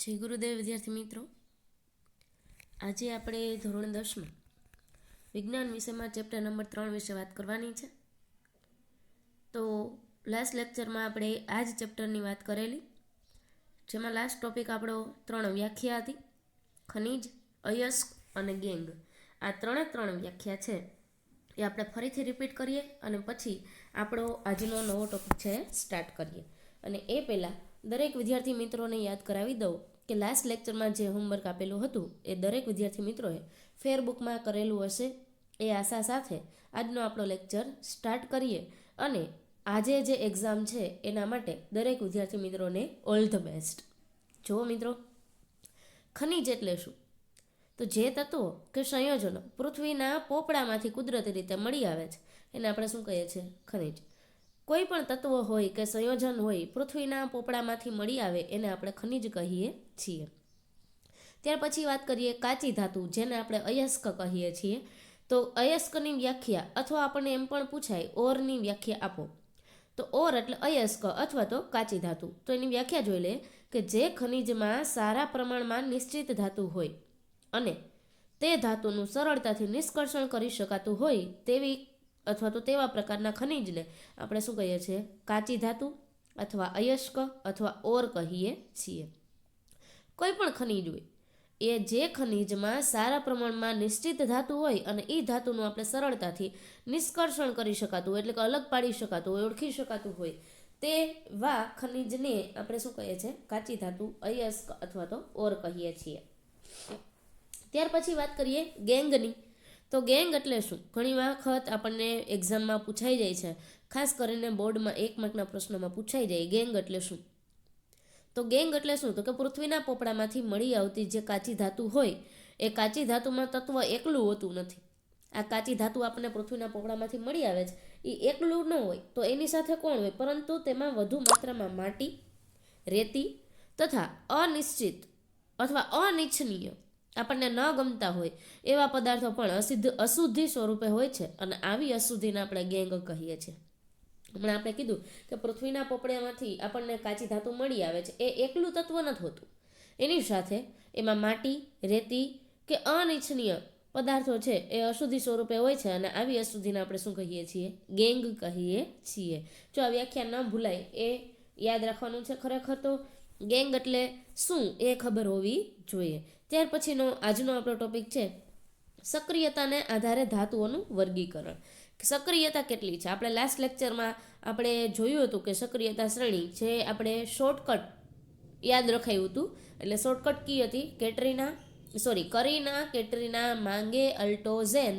જય ગુરુદેવ વિદ્યાર્થી મિત્રો, આજે આપણે ધોરણ 10માં વિજ્ઞાન વિષયમાં ચેપ્ટર નંબર 3 વિશે વાત કરવાની છે. તો લાસ્ટ લેક્ચરમાં આપણે આ જ ચેપ્ટરની વાત કરેલી, જેમાં લાસ્ટ ટોપિક આપણો 3 વ્યાખ્યા હતી: ખનિજ, અયસ્ક અને ગેંગ. આ ત્રણ વ્યાખ્યા છે એ આપણે ફરીથી રિપીટ કરીએ અને પછી આપણો આજનો નવો ટોપિક છે સ્ટાર્ટ કરીએ. અને એ પહેલાં દરેક વિદ્યાર્થી મિત્રોને યાદ કરાવી દઉં કે લાસ્ટ લેક્ચરમાં જે હોમવર્ક આપેલું હતું એ દરેક વિદ્યાર્થી મિત્રોએ ફેરબુકમાં કરેલું હશે. એ આશા સાથે આજનો આપણો લેક્ચર સ્ટાર્ટ કરીએ અને આજે જે એક્ઝામ છે એના માટે દરેક વિદ્યાર્થી મિત્રોને ઓલ ધ બેસ્ટ. જુઓ મિત્રો, ખનિજ એટલે શું? તો જે તત્વો કે સંયોજનો પૃથ્વીના પોપડામાંથી કુદરતી રીતે મળી આવે છે એને આપણે શું કહીએ છીએ? ખનિજ. કોઈ પણ તત્વો હોય કે સંયોજન હોય પૃથ્વીના પોપડામાંથી મળી આવે એને આપણે ખનિજ કહીએ છીએ. ત્યાર પછી વાત કરીએ કાચી ધાતુ, જેને આપણે અયસ્ક કહીએ છીએ. તો અયસ્કની વ્યાખ્યા, અથવા આપણને એમ પણ પૂછાય ઓરની વ્યાખ્યા આપો. તો ઓર એટલે અયસ્ક અથવા તો કાચી ધાતુ. તો એની વ્યાખ્યા જોઈ લે કે જે ખનિજમાં સારા પ્રમાણમાં નિશ્ચિત ધાતુ હોય અને તે ધાતુનું સરળતાથી નિષ્કર્ષણ કરી શકાતું હોય તેવી અથવા તો તેવા પ્રકારના ખનિજને આપણે શું કહીએ છીએ? કાચી ધાતુ અથવા અયસ્ક અથવા ઓર કહીએ છીએ. કોઈ પણ ખનિજ હોય એ જે ખનિજમાં સારા પ્રમાણમાં નિશ્ચિત ધાતુ હોય અને એ ધાતુનું આપણે સરળતાથી નિષ્કર્ષણ કરી શકાતું હોય, એટલે કે અલગ પાડી શકાતું હોય, ઓળખી શકાતું હોય તેવા ખનિજને આપણે શું કહીએ છીએ? કાચી ધાતુ, અયસ્ક અથવા તો ઓર કહીએ છીએ. ત્યાર પછી વાત કરીએ ગેંગની. તો ગેંગ એટલે શું? ઘણી વખત આપણને એક્ઝામમાં પૂછાઈ જાય છે, ખાસ કરીને બોર્ડમાં 1 માર્કના પ્રશ્નમાં પૂછાઈ જાય ગેંગ એટલે શું. તો ગેંગ એટલે શું? તો કે પૃથ્વીના પોપડામાંથી મળી આવતી જે કાચી ધાતુ હોય એ કાચી ધાતુમાં તત્વ એકલું હોતું નથી. આ કાચી ધાતુ આપણને પૃથ્વીના પોપડામાંથી મળી આવે છે એ એકલું ન હોય તો એની સાથે કોણ હોય? પરંતુ તેમાં વધુ માત્રામાં માટી, રેતી તથા અનિશ્ચિત અથવા અનિચ્છનીય, આપણને ન ગમતા હોય એવા પદાર્થો પણ અશુદ્ધિ સ્વરૂપે હોય છે અને આવી અશુદ્ધિને આપણે ગેંગ કહીએ છીએ. હમણાં આપણે કીધું કે પૃથ્વીના પોપડામાંથી આપણને કાચી ધાતુ મળી આવે છે, એ એકલું તત્વ નથી હોતું. એની સાથે એમાં માટી, રેતી કે અનિચ્છનીય પદાર્થો છે એ અશુદ્ધિ સ્વરૂપે હોય છે અને આવી અશુદ્ધિને આપણે શું કહીએ છીએ? ગેંગ કહીએ છીએ. જો આ વ્યાખ્યા ન ભૂલાય એ યાદ રાખવાનું છે. ખરેખર તો ગેંગ એટલે શું એ ખબર હોવી જોઈએ. ત્યાર પછીનો આજનો આપણો ટોપિક છે સક્રિયતાને આધારે ધાતુઓનું વર્ગીકરણ. સક્રિયતા કેટલી છે? આપણે લાસ્ટ લેક્ચરમાં આપણે જોયું હતું કે સક્રિયતા શ્રેણી, જે આપણે શોર્ટકટ યાદ રખાયું હતું. એટલે શોર્ટકટ કી હતી? કરીના, કેટરીના, માંગે, અલ્ટો, ઝેન,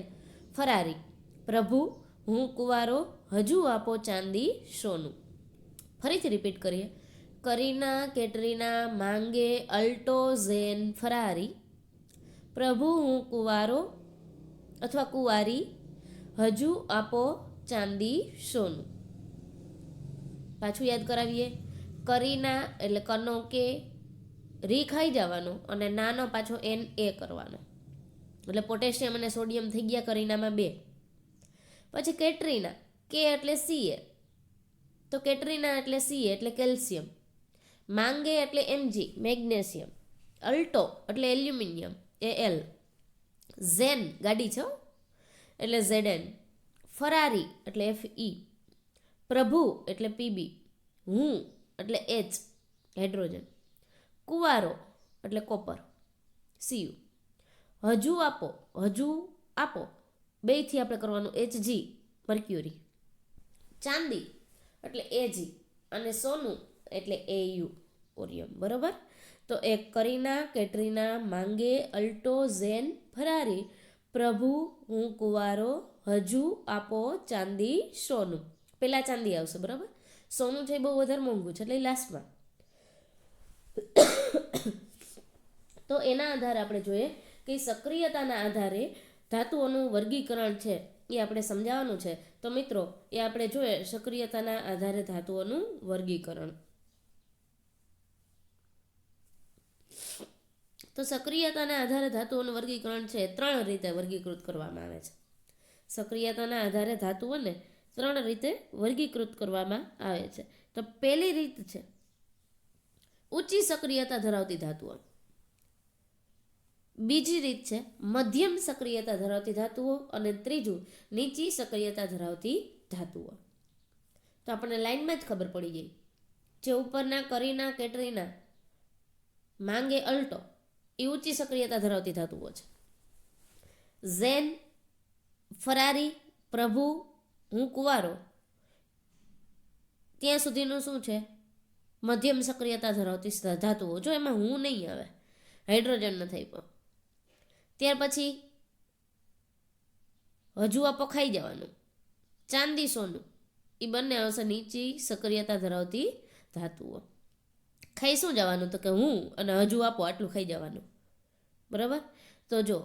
ફરારી, પ્રભુ, હું કુંવારો, હજુ આપો ચાંદી, સોનું. ફરીથી રિપીટ કરીએ: કરીના, કેટરીના, માંગે, અલ્ટો, ઝેન, ફરારી, પ્રભુ, હું કુંવારો અથવા કુંવારી, હજુ આપો ચાંદી, સોનું. પાછું યાદ કરાવીએ: કરીના એટલે કનો કે, રી ખાઈ જવાનો અને નાનો પાછો એન એ કરવાનો, એટલે પોટેશિયમ અને સોડિયમ થઈ ગયા કરીનામાં 2. પછી કેટરીના, કે એટલે સીએ, તો કેટરીના એટલે સીએ એટલે કેલ્શિયમ. માંગે એટલે એમજી, મેગ્નેશિયમ. અલ્ટો એટલે એલ્યુમિનિયમ, એ એલ. ઝેન ગાડી છે એટલે ઝેડએન. ફરારી એટલે FE. પ્રભુ એટલે PB. હું એટલે H, હાઇડ્રોજન. કુંવારો એટલે કોપર, Cu. હજુ આપો બેથી આપણે કરવાનું HG, મર્ક્યુરી. ચાંદી એટલે AG અને સોનું એટલે AU, ઓરિયમ. બરોબર. તો એક કરીના, કેટરીના, માંગે, અલ્ટો, ઝેન, ફરારી, પ્રભુ, હું કુંવારો, હજુ આપો ચાંદી, સોનું. પેલા ચાંદી આવશે, બરાબર. સોનું છે બહુ વધારે મોંઘું છે એટલે લાસ્ટમાં. તો એના આધારે આપણે જોઈએ કે સક્રિયતાના આધારે ધાતુઓનું વર્ગીકરણ છે એ આપણે સમજાવવાનું છે. તો મિત્રો એ આપણે જોઈએ સક્રિયતાના આધારે ધાતુઓનું વર્ગીકરણ. તો સક્રિયતાના આધારે ધાતુઓનું વર્ગીકરણ છે 3 રીતે વર્ગીકૃત કરવામાં આવે છે. સક્રિયતાના આધારે ધાતુઓને 3 રીતે વર્ગીકૃત કરવામાં આવે છે. તો પહેલી રીત છે ઊંચી સક્રિયતા ધરાવતી ધાતુઓ. બીજી રીત છે મધ્યમ સક્રિયતા ધરાવતી ધાતુઓ અને ત્રીજું નીચી સક્રિયતા ધરાવતી ધાતુઓ. તો આપણને લાઈનમાં જ ખબર પડી ગઈ. જે ઉપરના કરીના, કેટરીના, માંગે, અલ્ટો એ ઊંચી સક્રિયતા ધરાવતી ધાતુઓ છે. ઝેન, ફરારી, પ્રભુ, હું કુંવારો ત્યાં સુધીનું શું છે? મધ્યમ સક્રિયતા ધરાવતી ધાતુઓ. જો એમાં હું નહીં આવે, હાઇડ્રોજન નથી આપ્યો. ત્યાર પછી હજુ આ પખાઈ જવાનું, ચાંદી, સોનું એ બંને આવશે નીચી સક્રિયતા ધરાવતી ધાતુઓ. ખાઈ શું જવાનું? તો કે હું અને હજુ આપો આટલું ખાઈ જવાનું. બરાબર. તો જો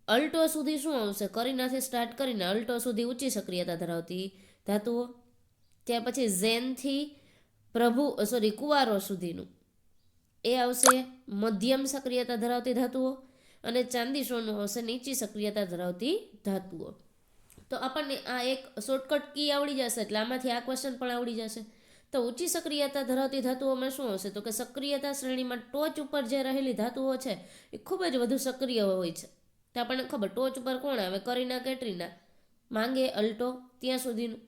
અલ્ટો સુધી શું આવશે? કરીનાથી સ્ટાર્ટ કરીને અલ્ટો સુધી ઊંચી સક્રિયતા ધરાવતી ધાતુઓ. ત્યાર પછી ઝેનથી કુવારો સુધીનું એ આવશે મધ્યમ સક્રિયતા ધરાવતી ધાતુઓ અને ચાંદી, સોનું આવશે નીચી સક્રિયતા ધરાવતી ધાતુઓ. તો આપણને આ એક શોર્ટકટ કી આવડી જશે એટલે આમાંથી આ ક્વેશ્ચન પણ આવડી જશે. તો ઊંચી સક્રિયતા ધરાવતી ધાતુઓમાં શું હશે? તો કે સક્રિયતા શ્રેણીમાં ટોચ ઉપર જે રહેલી ધાતુઓ છે એ ખૂબ જ વધુ સક્રિય હોય છે. તો આપણને ખબર ટોચ ઉપર કોણ આવે? કરીના, કેટરીના, માંગે, અલ્ટો ત્યાં સુધીનું.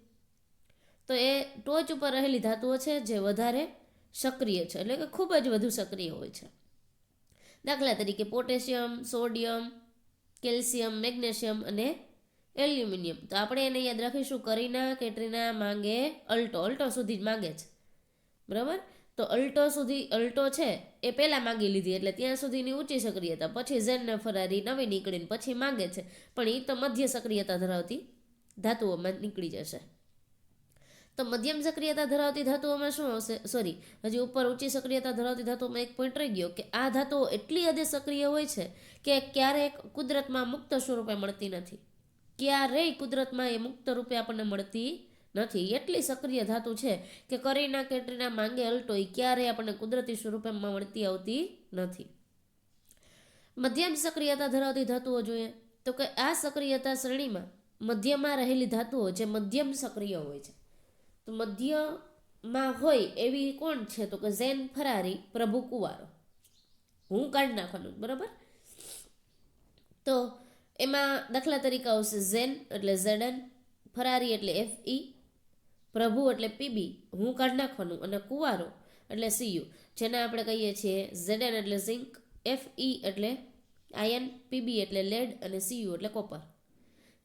તો એ ટોચ ઉપર રહેલી ધાતુઓ છે જે વધારે સક્રિય છે, એટલે કે ખૂબ જ વધુ સક્રિય હોય છે. દાખલા તરીકે પોટેશિયમ, સોડિયમ, કેલ્શિયમ, મેગ્નેશિયમ અને એલ્યુમિનિયમ. તો આપણે એને યાદ રાખીશું કરીના, કેટરીના, માંગે, અલ્ટો. અલ્ટો સુધી જ માંગે છે. બરાબર. તો અલ્ટો છે એ પહેલાં માંગી લીધી એટલે ત્યાં સુધીની ઊંચી સક્રિયતા. પછી ઝેન ને ફરારી નવી નીકળીને પછી માંગે છે, પણ એ તો મધ્ય સક્રિયતા ધરાવતી ધાતુઓમાં નીકળી જશે. તો મધ્યમ સક્રિયતા ધરાવતી ધાતુઓમાં શું આવશે? હજી ઉપર ઊંચી સક્રિયતા ધરાવતી ધાતુઓમાં એક પોઈન્ટ રહી ગયો કે આ ધાતુઓ એટલી હદે સક્રિય હોય છે કે ક્યારેક કુદરતમાં મુક્ત સ્વરૂપે મળતી નથી. ક્યારેય કુદરતમાં એ મુક્ત રૂપે આપણને મળતી નથી. એટલી સક્રિય ધાતુ છે કે કરીના, કેટરીના, માંગે, અલ્ટો એ ક્યારેય આપણને કુદરતી સ્વરૂપેમાં મળતી આવતી નથી. મધ્યમ સક્રિયતા ધરાવતી ધાતુઓ જોઈએ તો કે આ સક્રિયતા શ્રેણીમાં મધ્યમાં રહેલી ધાતુઓ જે મધ્યમ સક્રિય હોય છે. તો મધ્યમાં હોય એવી કોણ છે? તો કે ઝેન, ફરારી, પ્રભુ, કુવારો. હું કાઢી નાખવાનું. બરાબર. તો એમાં દાખલા તરીકે આવશે ઝેન એટલે ઝેડન, ફરારી એટલે Fe, પ્રભુ એટલે Pb, હું કાઢી નાખવાનું, અને કુવારો એટલે Cu, જેને આપણે કહીએ છીએ ઝેડન એટલે ઝિંક, Fe એટલે આયન, Pb એટલે લેડ અને Cu એટલે કોપર.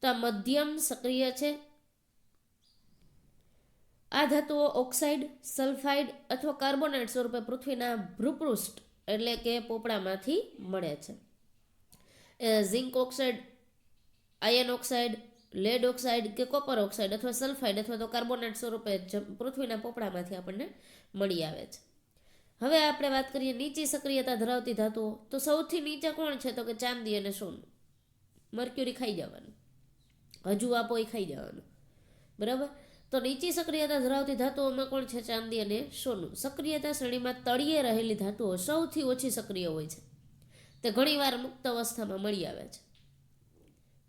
તો આ મધ્યમ સક્રિય છે. આ ધાતુઓ ઓક્સાઇડ, સલ્ફાઇડ અથવા કાર્બોનેટ સ્વરૂપે પૃથ્વીના ભૂપૃષ્ઠ એટલે કે પોપડામાંથી મળે છે. Zinc oxide, iron oxide, lead oxide કે કોપર ઓક્સાઇડ અથવા સલ્ફાઇડ અથવા તો કાર્બોનેટ સ્વરૂપે પૃથ્વીના પોપડામાંથી આપણને મળી આવે છે. હવે આપણે વાત કરીએ નીચી સક્રિયતા ધરાવતી ધાતુઓ. તો સૌથી નીચે કોણ છે? તો કે ચાંદી અને સોનું. મર્ક્યુરી ખાઈ જવાનું, હજુ આપો એ ખાઈ જવાનું. બરાબર. તો નીચી સક્રિયતા ધરાવતી ધાતુઓમાં કોણ છે? ચાંદી અને સોનું. સક્રિયતા શ્રેણીમાં તળિયે રહેલી ધાતુઓ સૌથી ઓછી સક્રિય હોય છે. તે ઘણીવાર મુક્ત અવસ્થામાં મળી આવે છે.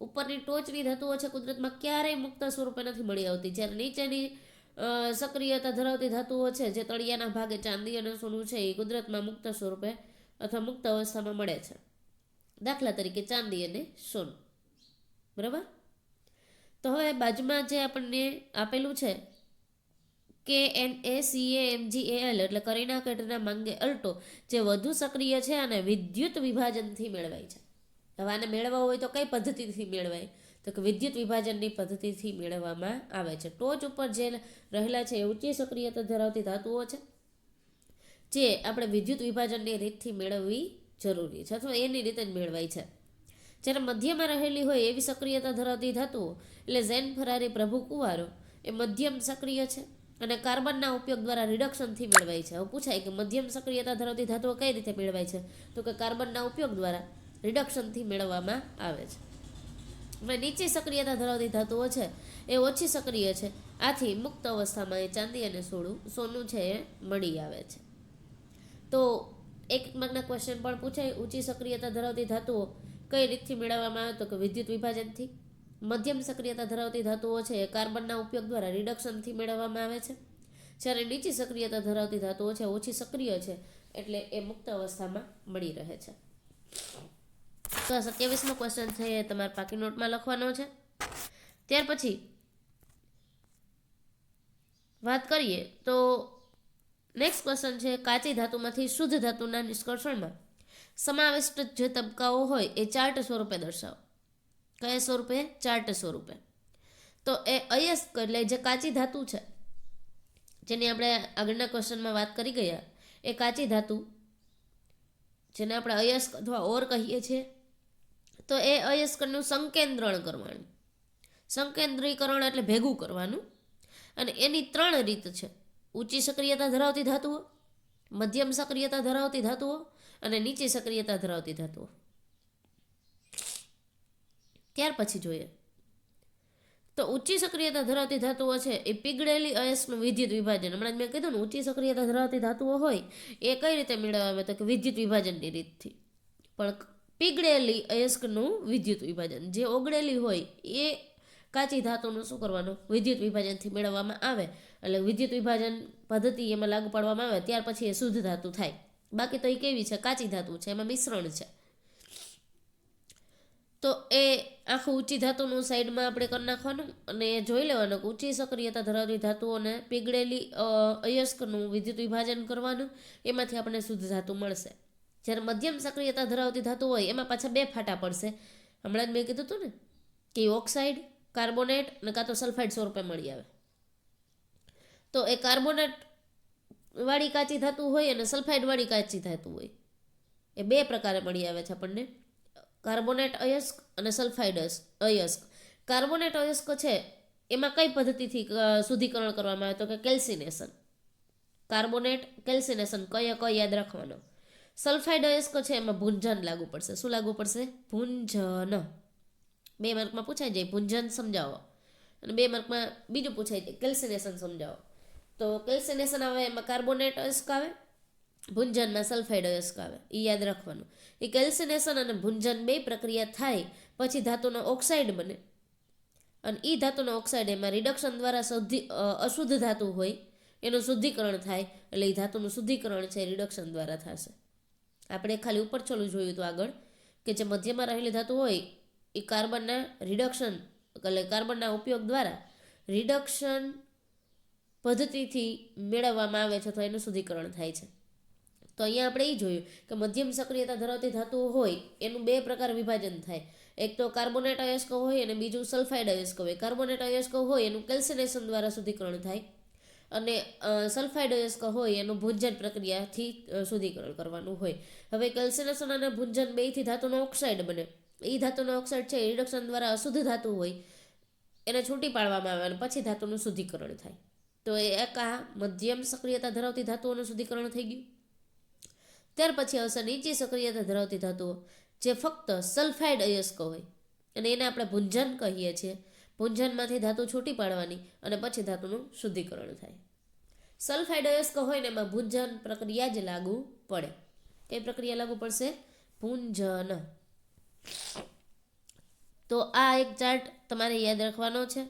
ઉપરની ટોચની ધાતુઓ છે કુદરતમાં ક્યારેય મુક્ત સ્વરૂપે નથી મળી આવતી. જ્યારે નીચેની સક્રિયતા ધરાવતી ધાતુઓ છે જે તળિયાના ભાગે ચાંદી અને સોનું છે એ કુદરતમાં મુક્ત સ્વરૂપે અથવા મુક્ત અવસ્થામાં મળે છે. દાખલા તરીકે ચાંદી અને સોનું. બરાબર. તો હવે બાજુમાં જે આપણને આપેલું છે KNaCaMgAl એટલે કરીના, કેટરીના, માંગે, અલ્ટો જે વધુ સક્રિય છે અને વિદ્યુત વિભાજનથી મેળવાય છે. હવે આને મેળવવા હોય તો કઈ પદ્ધતિથી મેળવાય? તો કે વિદ્યુત વિભાજનની પદ્ધતિથી મેળવવામાં આવે છે. ટોચ ઉપર જે રહેલા છે એ ઊંચી સક્રિયતા ધરાવતી ધાતુઓ છે જે આપણે વિદ્યુત વિભાજનની રીતથી મેળવવી જરૂરી છે અથવા એની રીતે જ મેળવાય છે. જ્યારે મધ્યમાં રહેલી હોય એવી સક્રિયતા ધરાવતી ધાતુઓ એટલે ઝેન, ફરારી, પ્રભુ, કુવારો એ મધ્યમ સક્રિય છે અને કાર્બનના ઉપયોગ દ્વારા રિડક્શનથી મેળવાય છે. હવે પૂછાય કે મધ્યમ સક્રિયતા ધરાવતી ધાતુઓ કઈ રીતે મેળવાય છે? તો કે કાર્બનના ઉપયોગ દ્વારા રિડક્શનથી મેળવવામાં આવે છે. હવે નીચી સક્રિયતા ધરાવતી ધાતુઓ છે એ ઓછી સક્રિય છે. આથી મુક્ત અવસ્થામાં એ ચાંદી અને સોનું છે એ મળી આવે છે. તો એક માર્કના ક્વેશ્ચન પણ પૂછાય. ઊંચી સક્રિયતા ધરાવતી ધાતુઓ કઈ રીતથી મેળવવામાં આવે? તો કે વિદ્યુત વિભાજનથી. મધ્યમ સક્રિયતા ધરાવતી ધાતુઓ છે એ કાર્બનના ઉપયોગ દ્વારા રિડક્શનથી મેળવવામાં આવે છે. જ્યારે નીચી સક્રિયતા ધરાવતી ધાતુઓ છે ઓછી સક્રિય છે એટલે એ મુક્ત અવસ્થામાં મળી રહે છે. તો આ 27મો ક્વેશ્ચન છે એ તમારે પાકી નોટમાં લખવાનો છે. ત્યાર પછી વાત કરીએ તો નેક્સ્ટ ક્વેશ્ચન છે, કાચી ધાતુમાંથી શુદ્ધ ધાતુના નિષ્કર્ષણમાં સમાવિષ્ટ જે તબક્કાઓ હોય એ ચાર્ટ સ્વરૂપે દર્શાવો. કયા સ્વરૂપે? ચાર્ટ સ્વરૂપે. તો એ અયસ્ક એટલે જે કાચી ધાતુ છે, જેની આપણે આગળના ક્વેશ્ચનમાં વાત કરી ગયા, એ કાચી ધાતુ જેને આપણે અયસ્ક અથવા ઓર કહીએ છીએ, તો એ અયસ્કનું સંકેન્દ્રણ કરવાનું. સંકેન્દ્રીકરણ એટલે ભેગું કરવાનું. અને એની 3 રીત છે: ઊંચી સક્રિયતા ધરાવતી ધાતુઓ, મધ્યમ સક્રિયતા ધરાવતી ધાતુઓ અને નીચી સક્રિયતા ધરાવતી ધાતુઓ. ત્યાર પછી જોઈએ તો ઊંચી સક્રિયતા ધરાવતી ધાતુઓ છે એ પીગળેલી અયસ્કનું વિદ્યુત વિભાજન. હમણાં મેં કીધું ને, ઊંચી સક્રિયતા ધરાવતી ધાતુઓ હોય એ કઈ રીતે મેળવવામાં? તો કે વિદ્યુત વિભાજનની રીતથી. પણ પીગળેલી અયસ્કનું વિદ્યુત વિભાજન, જે ઓગળેલી હોય એ કાચી ધાતુનું શું કરવાનું? વિદ્યુત વિભાજનથી મેળવવામાં આવે. એટલે વિદ્યુત વિભાજન પદ્ધતિ એમાં લાગુ પાડવામાં આવે, ત્યાર પછી એ શુદ્ધ ધાતુ થાય. બાકી તો એ કેવી છે? કાચી ધાતુ છે, એમાં મિશ્રણ છે. તો એ આખું ઊંચી ધાતુનું સાઈડમાં આપણે કરી નાખવાનું અને જોઈ લેવાનું કે ઊંચી સક્રિયતા ધરાવતી ધાતુઓને પીગળેલી અયસ્કનું વિદ્યુત વિભાજન કરવાનું, એમાંથી આપણને શુદ્ધ ધાતુ મળશે. જ્યારે મધ્યમ સક્રિયતા ધરાવતી ધાતુ હોય એમાં પાછા 2 ફાટા પડશે. હમણાં જ મેં કીધું હતું ને કે ઓક્સાઇડ, કાર્બોનેટ અને કાં તો સલ્ફાઇડ સ્વરૂપે મળી આવે. તો એ કાર્બોનેટ વાળી કાચી ધાતુ હોય અને સલ્ફાઇડ વાળી કાચી ધાતુ હોય, એ 2 પ્રકારે મળી આવે છે આપણને. કાર્બોનેટ અયસ્ક અને સલ્ફાઇડ અયસ્ક. કાર્બોનેટ અયસ્ક છે એમાં કઈ પદ્ધતિથી શુદ્ધિકરણ કરવામાં આવે? તો કે કેલ્સિનેશન. કાર્બોનેટ, કેલ્સિનેશન, કઈ યાદ રાખવાનો. સલ્ફાઇડ અયસ્ક છે એમાં ભૂંજન લાગુ પડશે. શું લાગુ પડશે? ભૂંજન. 2 માર્કમાં પૂછાઈ જાય ભૂંજન સમજાવો, અને 2 માર્કમાં બીજું પૂછાઈ જાય કેલ્સિનેશન સમજાવો. તો કેલ્સિનેશન આવે એમાં કાર્બોનેટ અયસ્ક આવે, ભૂંજનમાં સલ્ફાઇડ અયસ્ક આવે. એ યાદ રાખવાનું. એ કેલ્સિનેશન અને ભૂંજન 2 પ્રક્રિયા થાય પછી ધાતુનો ઓક્સાઇડ બને, અને એ ધાતુનો ઓક્સાઇડ એમાં રિડક્શન દ્વારા અશુદ્ધ ધાતુ હોય એનું શુદ્ધિકરણ થાય. એટલે એ ધાતુનું શુદ્ધિકરણ છે રિડક્શન દ્વારા થશે. આપણે ખાલી ઉપર છોલું જોયું હતું આગળ કે જે મધ્યમાં રહેલી ધાતુ હોય એ કાર્બનના રિડક્શન એટલે કાર્બનના ઉપયોગ દ્વારા રિડક્શન પદ્ધતિથી મેળવવામાં આવે છે, તો એનું શુદ્ધિકરણ થાય છે. તો અહીંયા આપણે એ જોયું કે મધ્યમ સક્રિયતા ધરાવતી ધાતુઓ હોય એનું 2 પ્રકાર વિભાજન થાય. એક તો કાર્બોનેટ અયસ્ક હોય અને બીજું સલ્ફાઇડ અયસ્ક હોય. કાર્બોનેટ અયસ્ક હોય એનું કેલ્સિનેશન દ્વારા શુદ્ધિકરણ થાય, અને સલ્ફાઇડ અયસ્ક હોય એનું ભૂંજન પ્રક્રિયાથી શુદ્ધિકરણ કરવાનું હોય. હવે કેલ્સિનેશન અને ભૂંજન 2થી ધાતુનો ઓક્સાઇડ બને. એ ધાતુનો ઓક્સાઇડ છે રિડક્શન દ્વારા અશુદ્ધ ધાતુ હોય એને છૂટી પાડવામાં આવે અને પછી ધાતુનું શુદ્ધિકરણ થાય. તો એ એક આ મધ્યમ સક્રિયતા ધરાવતી ધાતુઓનું શુદ્ધિકરણ થઈ ગયું. ત્યાર પછી આવશે નીચી સક્રિયતા ધરાવતી ધાતુઓ, જે ફક્ત સલ્ફાઇડ અયસ્ક હોય અને એને આપણે ભૂંજન કહીએ છીએ. ભૂંજનમાંથી ધાતુ છૂટી પાડવાની અને પછી ધાતુનું શુદ્ધિકરણ થાય. સલ્ફાઇડ અયસ્ક હોય ને એમાં ભૂંજન પ્રક્રિયા જ લાગુ પડે. કઈ પ્રક્રિયા લાગુ પડશે? ભૂંજન. તો આ એક ચાર્ટ તમારે યાદ રાખવાનો છે.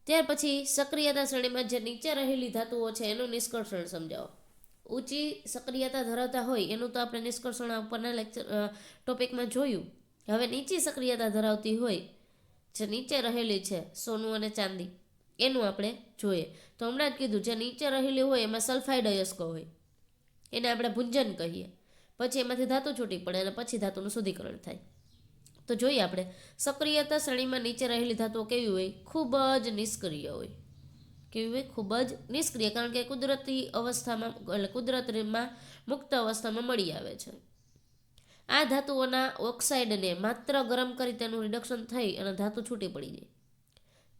ત્યાર પછી સક્રિયતા શ્રેણીમાં જે નીચે રહેલી ધાતુઓ છે એનું નિષ્કર્ષણ સમજાવો. ઊંચી સક્રિયતા ધરાવતા હોય એનું તો આપણે નિષ્કર્ષણ ઉપરના લેક્ચર ટોપિકમાં જોયું. હવે નીચી સક્રિયતા ધરાવતી હોય, જે નીચે રહેલી છે સોનું અને ચાંદી, એનું આપણે જોઈએ. તો હમણાં જ કીધું જે નીચે રહેલી હોય એમાં સલ્ફાઇડ અયસ્ક હોય એને આપણે ભૂંજન કહીએ. પછી એમાંથી ધાતુ છૂટી પડે અને પછી ધાતુનું શુદ્ધિકરણ થાય. તો જોઈએ આપણે સક્રિયતા શ્રેણીમાં નીચે રહેલી ધાતુઓ કેવી હોય? ખૂબ જ નિષ્ક્રિય હોય. કેવી હોય? ખૂબ જ નિષ્ક્રિય, કારણ કે કુદરતી અવસ્થામાં એટલે કુદરતમાં મુક્ત અવસ્થામાં મળી આવે છે. આ ધાતુઓના ઓક્સાઇડને માત્ર ગરમ કરી તેનું રિડક્શન થઈ અને ધાતુ છૂટી પડી જાય.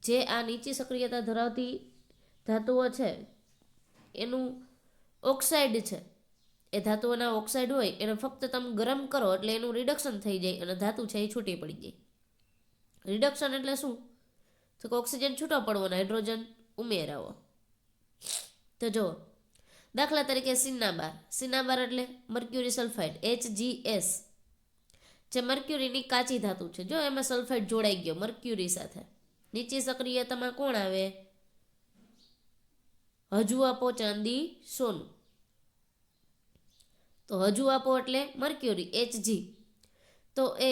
જે આ નીચી સક્રિયતા ધરાવતી ધાતુઓ છે એનું ઓક્સાઇડ છે, એ ધાતુઓના ઓક્સાઇડ હોય એને ફક્ત તમે ગરમ કરો એટલે એનું રિડક્શન થઈ જાય અને ધાતુ છે એ છૂટી પડી જાય. રિડક્શન એટલે શું? તો કે ઓક્સિજન છૂટો પડવાનો, હાઇડ્રોજન ઉમેરાવો. તો જો દાખલા તરીકે સિનાબાર એટલે મર્ક્યુરી સલ્ફાઇડ HgS, જે મર્ક્યુરીની કાચી ધાતુ છે. જો એમાં સલ્ફાઇડ જોડાઈ ગયો મર્ક્યુરી સાથે. નીચી સક્રિયતામાં કોણ આવે? હજુ આપો ચાંદી સોનું. તો હજુ આપો એટલે મર્ક્યુરી Hg. તો એ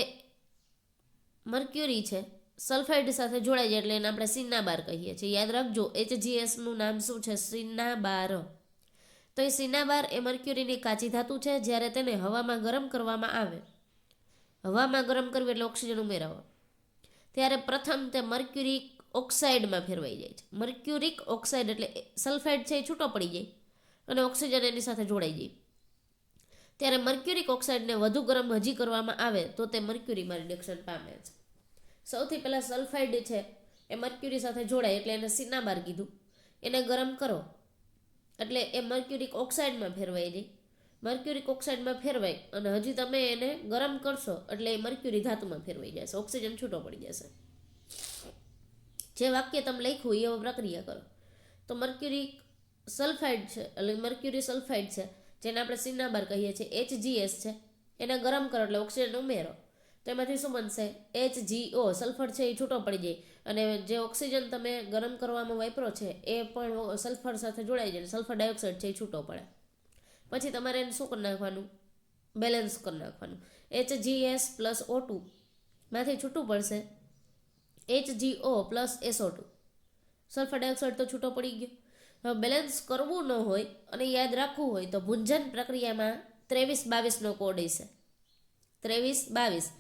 મર્ક્યુરી છે સલ્ફાઇડ સાથે જોડાઈ જાય એટલે એને આપણે સિન્નાબાર કહીએ છીએ. યાદ રાખજો HgSનું નામ શું છે? સિન્નાબાર. તો એ સિન્નાબાર એ મર્ક્યુરીની કાચી ધાતુ છે. જ્યારે તેને હવામાં ગરમ કરવામાં આવે, હવામાં ગરમ કરવી એટલે ઓક્સિજન ઉમેરાવો, ત્યારે પ્રથમ તે મર્ક્યુરિક ઓક્સાઇડમાં ફેરવાઈ જાય છે. મર્ક્યુરિક ઓક્સાઇડ એટલે સલ્ફાઇડ છે એ છૂટો પડી જાય અને ઓક્સિજન એની સાથે જોડાઈ જાય. ત્યારે મર્ક્યુરિક ઓક્સાઇડને વધુ ગરમ હજી કરવામાં આવે તો તે મર્ક્યુરીમાં રિડક્શન પામે છે. સૌથી પહેલાં સલ્ફાઇડ છે એ મર્ક્યુરી સાથે જોડાય એટલે એને સિન્નાબાર કીધું. એને ગરમ કરો એટલે એ મર્ક્યુરિક ઓક્સાઇડમાં ફેરવાઈ જાય. મર્ક્યુરિક ઓક્સાઇડમાં ફેરવાય અને હજી તમે એને ગરમ કરશો એટલે એ મર્ક્યુરી ધાતુમાં ફેરવાઈ જશે, ઓક્સિજન છૂટો પડી જશે. જે વાક્ય તમે લખ્યું એવો પ્રક્રિયા કરો. તો મર્ક્યુરિક સલ્ફાઇડ છે એટલે મર્ક્યુરી સલ્ફાઇડ છે જેને આપણે સિન્નાબાર કહીએ છીએ, HgS છે, એને ગરમ કરો એટલે ઓક્સિજન ઉમેરો તો એમાંથી શું બનશે? HgO. સલ્ફર છે એ છૂટો પડી જાય અને જે ઓક્સિજન તમે ગરમ કરવામાં વાપરો છે એ પણ સલ્ફર સાથે જોડાઈ જાય, સલ્ફર ડાયોક્સાઇડ છે એ છૂટો પડે. પછી તમારે એને શું કરી નાખવાનું? બેલેન્સ કરી નાખવાનું. HgS પ્લસ O2 માંથી છૂટું પડશે HgO plus SO2. Sulphur dioxide તો છૂટો પડી ગયો. હવે બેલેન્સ કરવું ન હોય અને યાદ રાખવું હોય તો ભૂંજન પ્રક્રિયામાં 23-22નો કોડ હશે. 23-22.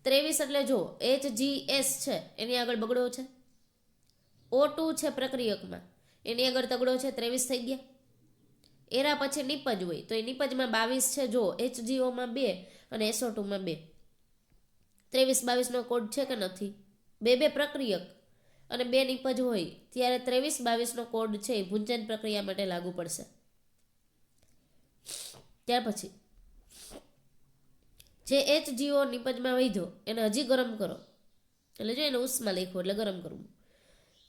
23 એટલે જો HgS છે એની આગળ બગડો છે, O2 છે પ્રક્રિયકમાં એની આગળ તગડો છે, 23 થઈ ગયા. એના પછી નિપજ હોય તો એ નિપજમાં 22 છે. જો HgOમાં 2 અને SO2માં 2. 23-22નો કોડ છે કે નથી? બે પ્રક્રિયક અને 2 નિપજ હોય ત્યારે 23-22નો કોડ છે એ ભૂંજન પ્રક્રિયા માટે લાગુ પડશે. ત્યાર પછી જે HgO નિપજમાં વધ્યો એને હજી ગરમ કરો એટલે જો એને ઉષ્મા લખ્યું એટલે ગરમ કરવું.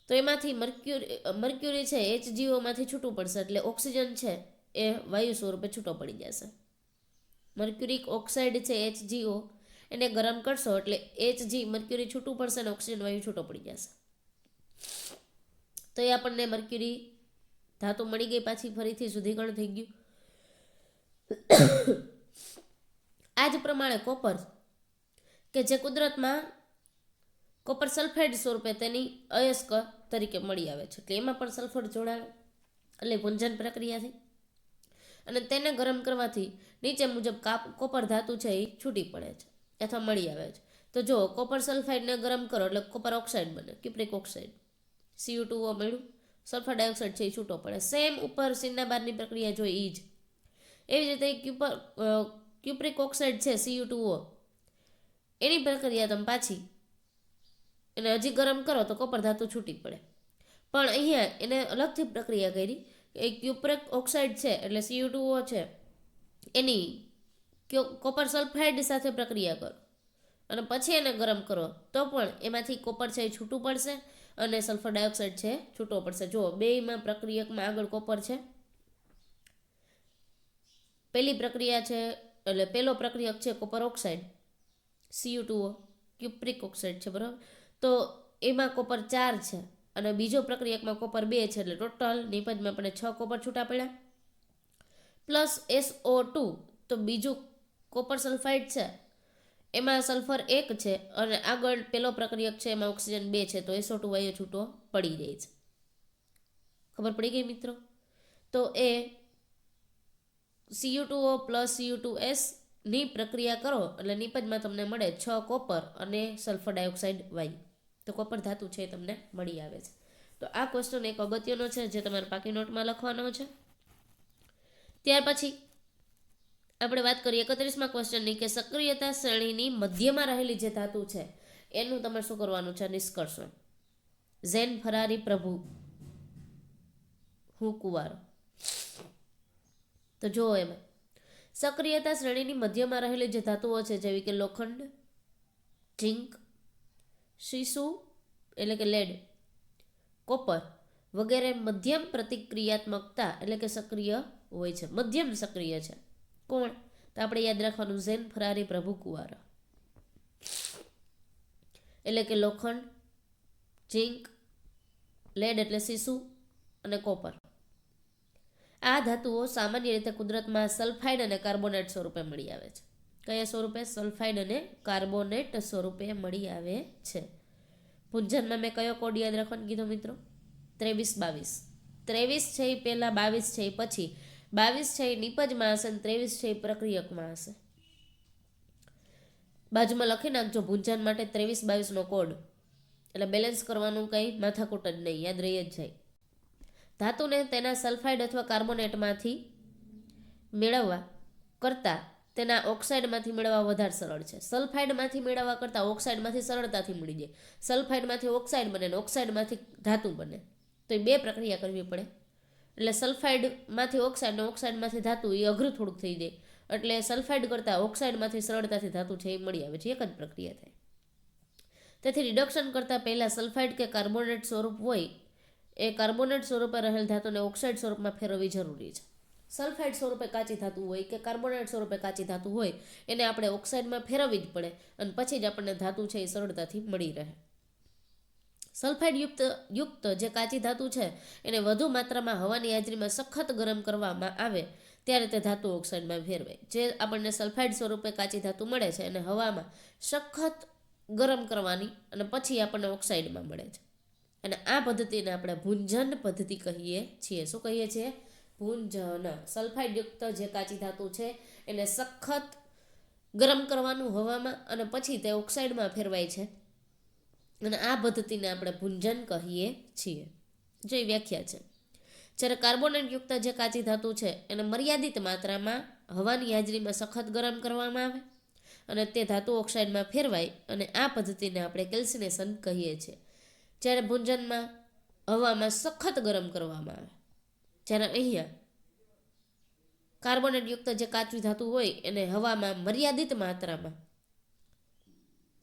તો એમાંથી મર્ક્યુરી છે HgOમાંથી છૂટું પડશે એટલે ઓક્સિજન છે એ વાયુ સ્વરૂપે છૂટો પડી જશે. મર્ક્યુરિક ઓક્સાઇડ છે HgO એને ગરમ કરશો એટલે Hg મર્ક્યુરી છૂટું પડશે અને ઓક્સિજન વાયુ છૂટો પડી જશે. તો એ આપણને મર્ક્યુરી ધાતુ મળી ગઈ પાછી, ફરીથી શુદ્ધિકરણ થઈ ગયું. આ જ પ્રમાણે કોપર કે જે કુદરતમાં કોપર સલ્ફાઇડ સ્વરૂપે તેની અયસ્ક તરીકે મળી આવે છે એટલે એમાં પણ સલ્ફર જોડાણ એટલે ભૂંજન પ્રક્રિયાથી અને તેને ગરમ કરવાથી નીચે મુજબ કોપર ધાતુ છે એ છૂટી પડે છે અથવા મળી આવે છે. તો જો કોપર સલ્ફાઇડને ગરમ કરો એટલે કોપર ઓક્સાઇડ બને, ક્યુપ્રિક ઓક્સાઇડ, Cu2O મળ્યું, સલ્ફર ડાયોક્સાઇડ છે એ છૂટો પડે. સેમ ઉપર સિન્નાબારની પ્રક્રિયા જોઈ એ જ. એવી જ રીતે ક્યુપ્રિક ઓક્સાઇડ છે Cu2O એની પ્રક્રિયા તમે પાછી એને હજી ગરમ કરો તો કોપર ધાતુ છૂટી પડે. પણ અહીંયા એને અલગથી પ્રક્રિયા કરી. એ ક્યુપ્રિક ઓક્સાઇડ છે એટલે Cu2O છે એની કોપર સલ્ફાઇડ સાથે પ્રક્રિયા કરો અને પછી એને ગરમ કરો તો પણ એમાંથી કોપર છે એ છૂટું પડશે અને સલ્ફર ડાયોક્સાઇડ છે છૂટો પડશે. જો બેયમાં પ્રક્રિયકમાં આગળ કોપર છે. પહેલી પ્રક્રિયા છે એટલે પહેલો પ્રક્રિયક છે copper oxide Cu2O, cupric oxide છે બરાબર. તો એમાં કોપર 4 છે અને બીજો પ્રક્રિયકમાં કોપર 2 છે એટલે ટોટલ નિપજમાં આપણે 6 કોપર છૂટા પડ્યા પ્લસ SO2. તો બીજું કોપર સલ્ફાઇડ છે એમાં સલ્ફર 1 છે અને આગળ પેલો પ્રક્રિયક છે એમાં ઓક્સિજન 2 છે તો SO2 વાયુ છૂટો પડી જાય છે. ખબર પડી ગઈ મિત્રો? તો એ Cu2O પ્લસ Cu2S ની પ્રક્રિયા કરો એટલે નિપજમાં તમને મળે 6 કોપર અને સલ્ફર ડાયોક્સાઇડ વાયુ. તો કોપર ધાતુ છે એ તમને મળી આવે છે. તો આ ક્વેશ્ચન એક અગત્યનો છે જે તમારે પાકી નોટમાં લખવાનો છે. ત્યાર પછી આપણે વાત કરીએ 31મા ક્વેશ્ચનની કે સક્રિયતા શ્રેણીની મધ્યમાં રહેલી જે ધાતુ છે એનું તમારે શું કરવાનું છે? નિષ્કર્ષણ. ઝેન ફરારી પ્રભુ હું કુવારો. તો જુઓ એમાં સક્રિયતા શ્રેણીની મધ્યમાં રહેલી જે ધાતુઓ છે જેવી કે લોખંડ, ઝીંક, સીસુ એટલે કે લેડ, કોપર વગેરે મધ્યમ પ્રતિક્રિયાત્મકતા એટલે કે સક્રિય હોય છે, મધ્યમ સક્રિય છે. કોણ? તો આપણે યાદ રાખવાનું ઝેન ફરારી પ્રભુ કુવારા. એટલે કે લોખંડ, ઝીંક, લેડ એટલે સીસુ અને કોપર આ ધાતુઓ સામાન્ય રીતે કુદરતમાં સલ્ફાઇડ અને કાર્બોનેટ સ્વરૂપે મળી આવે છે. કયા સ્વરૂપે? સલ્ફાઇડ અને કાર્બોનેટ સ્વરૂપે મળી આવે છે. પૂંજનમાં મેં કયો કોડ યાદ રાખવાનું કીધો મિત્રો? 23-22. 23 છે એ પહેલાં, 22 છે એ પછી. 22 છે એ નિપજમાં હશે અને 23 છે એ પ્રક્રિયકમાં હશે. બાજુમાં લખી નાખજો ભૂંજન માટે 23-22નો કોડ, એટલે બેલેન્સ કરવાનું કંઈ માથાકૂટ જ નહીં, યાદ રહી જ જાય. ધાતુને તેના સલ્ફાઇડ અથવા કાર્બોનેટમાંથી મેળવવા કરતાં તેના ઓક્સાઇડમાંથી મેળવવા વધારે સરળ છે. સલ્ફાઇડમાંથી મેળવવા કરતાં ઓક્સાઇડમાંથી સરળતાથી મળી જાય. સલ્ફાઇડમાંથી ઓક્સાઇડ બને અને ઓક્સાઇડમાંથી ધાતુ બને, તો એ બે પ્રક્રિયા કરવી પડે. એટલે સલ્ફાઇડમાંથી ઓક્સાઇડ અને ઓક્સાઇડમાંથી ધાતુ એ અઘરું થોડુંક થઈ જાય. એટલે સલ્ફાઇડ કરતાં ઓક્સાઇડમાંથી સરળતાથી ધાતુ છે એ મળી આવે છે, એક જ પ્રક્રિયા થાય. તેથી રિડક્શન કરતાં પહેલાં સલ્ફાઇડ કે કાર્બોનેટ સ્વરૂપ હોય એ કાર્બોનેટ સ્વરૂપે રહેલ ધાતુને ઓક્સાઇડ સ્વરૂપમાં ફેરવવી જરૂરી છે. સલ્ફાઇડ સ્વરૂપે કાચી ધાતુ હોય કે કાર્બોનેટ સ્વરૂપે કાચી ધાતુ હોય એને આપણે ઓક્સાઇડમાં ફેરવવી જ પડે અને પછી જ આપણને ધાતુ છે એ સરળતાથી મળી રહે. સલ્ફાઇડ યુક્ત જે કાચી ધાતુ છે એને વધુ માત્રામાં હવાની હાજરીમાં સખત ગરમ કરવામાં આવે ત્યારે તે ધાતુ ઓક્સાઇડમાં ફેરવાય. જે આપણને સલ્ફાઇડ સ્વરૂપે કાચી ધાતુ મળે છે એને હવામાં સખત ગરમ કરવાની અને પછી આપણને ઓક્સાઇડમાં મળે છે. અને આ પદ્ધતિને આપણે ભૂંજન પદ્ધતિ કહીએ છીએ. શું કહીએ છીએ? ભૂંજન. સલ્ફાઇડ યુક્ત જે કાચી ધાતુ છે એને સખત ગરમ કરવાનું હવામાં અને પછી તે ઓક્સાઇડમાં ફેરવાય છે, અને આ પદ્ધતિને આપણે ભૂંજન કહીએ છીએ. જે વ્યાખ્યા છે. જ્યારે કાર્બોનેટ યુક્ત જે કાચી ધાતુ છે એને મર્યાદિત માત્રામાં હવાની હાજરીમાં સખત ગરમ કરવામાં આવે અને તે ધાતુ ઓક્સાઇડમાં ફેરવાય, અને આ પદ્ધતિને આપણે કેલ્સિનેશન કહીએ છીએ. જ્યારે ભૂંજનમાં હવામાં સખત ગરમ કરવામાં આવે, જ્યારે અહીંયા કાર્બોનેટ યુક્ત જે કાચી ધાતુ હોય એને હવામાં મર્યાદિત માત્રામાં